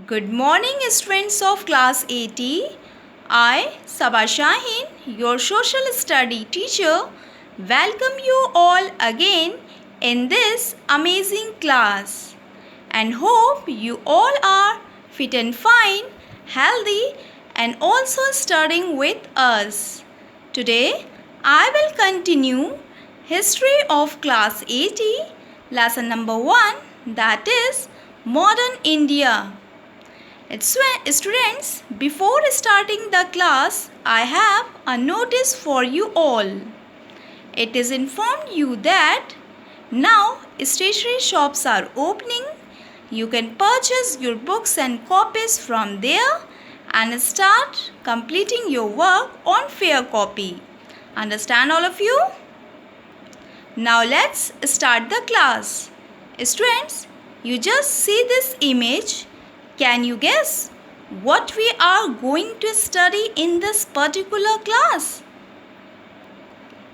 Good morning, students of class 80. I, Sabah Shaheen, your social study teacher, welcome you all again in this amazing class and hope you all are fit and fine, healthy, and also studying with us. Today, I will continue History of Class 80, lesson number 1, that is Modern India. Students, before starting the class, I have a notice for you all. It is informed you that now stationery shops are opening. You can purchase your books and copies from there and start completing your work on fair copy. Understand all of you? Now let's start the class. Students, you just see this image. Can you guess what we are going to study in this particular class?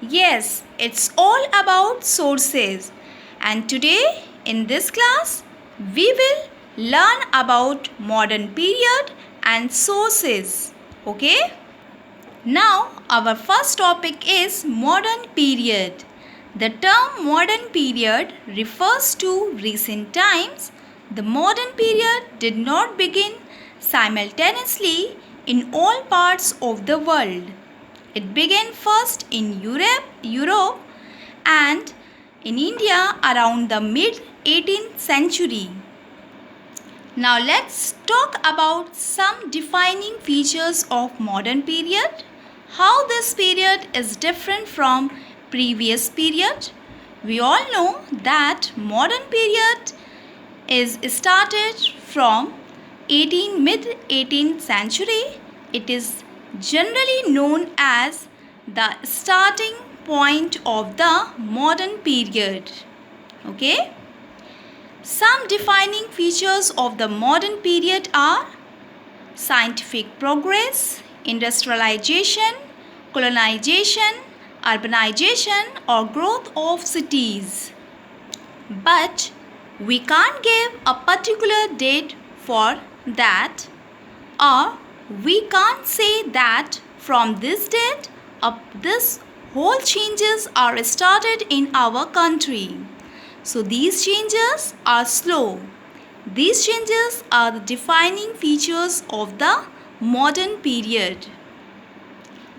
Yes, it's all about sources. And today in this class, we will learn about modern period and sources. Okay? Now, our first topic is modern period. The term modern period refers to recent times. The modern period did not begin simultaneously in all parts of the world. It began first in Europe and in India around the mid-18th century. Now let's talk about some defining features of modern period. How this period is different from previous period. We all know that modern period is started from mid-18th century. It is generally known as the starting point of the modern period. Okay? Some defining features of the modern period are scientific progress, industrialization, colonization, urbanization or growth of cities. But we can't give a particular date for that, or we can't say that from this date this whole changes are started in our country. So these changes are slow. These changes are the defining features of the modern period.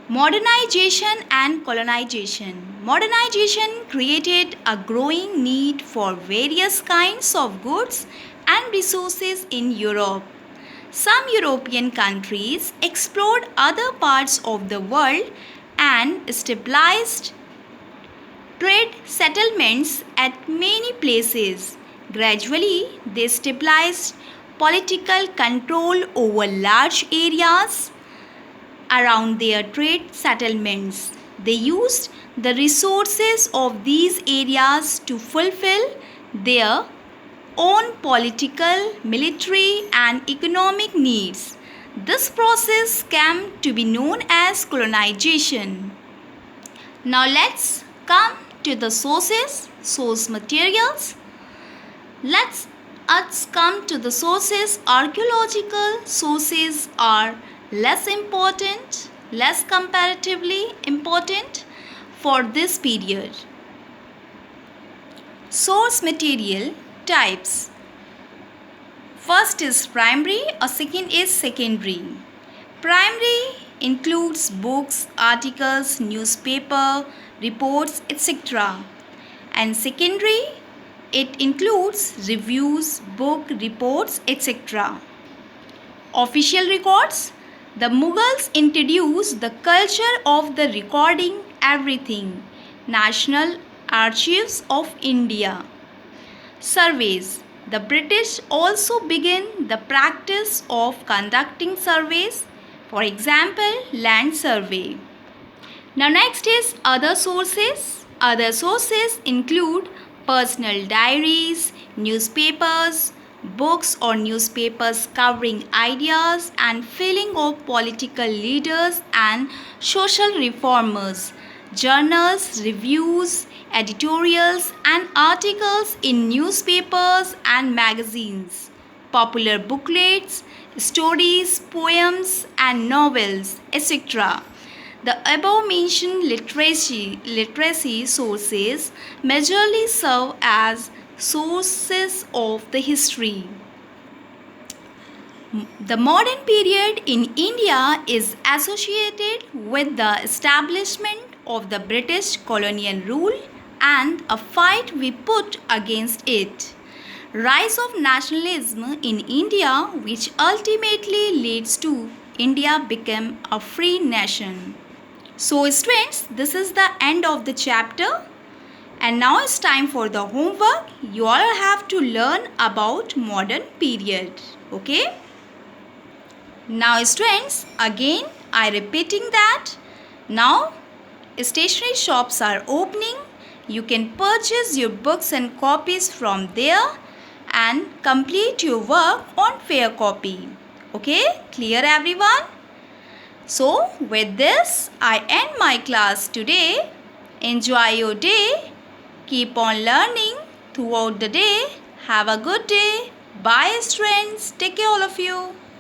Modernization and colonization. Modernization created a growing need for various kinds of goods and resources in Europe. Some European countries explored other parts of the world and established trade settlements at many places. Gradually, they established political control over large areas around their trade settlements. They used the resources of these areas to fulfill their own political, military, and economic needs. This process came to be known as colonization. Now let's come to the source materials. Let's come to the sources. Archaeological sources are less comparatively important for this period. Source material types. First is primary, or second is secondary. Primary includes books, articles, newspaper, reports, etc. And secondary, it includes reviews, book, reports, etc. Official records. The Mughals introduced the culture of the recording everything. National Archives of India. Surveys. The British also began the practice of conducting surveys, for example, land survey. Now next is other sources. Other sources include personal diaries, newspapers, books or newspapers covering ideas and feeling of political leaders and social reformers, journals, reviews, editorials and articles in newspapers and magazines. popular booklets, stories, poems, and novels, etc. The above mentioned literacy sources majorly serve as sources of the history. The modern period in India is associated with the establishment of the British colonial rule and a fight we put against it. Rise of nationalism in India, which ultimately leads to India become a free nation. So students, this is the end of the chapter, and now it's time for the homework. You all have to learn about modern period. Okay? Now students, again I repeating that now stationery shops are opening. You can purchase your books and copies from there and complete your work on fair copy. Okay, clear everyone? So with this I end my class today. Enjoy your day. Keep on learning throughout the day. Have a good day. Bye students. Take care all of you.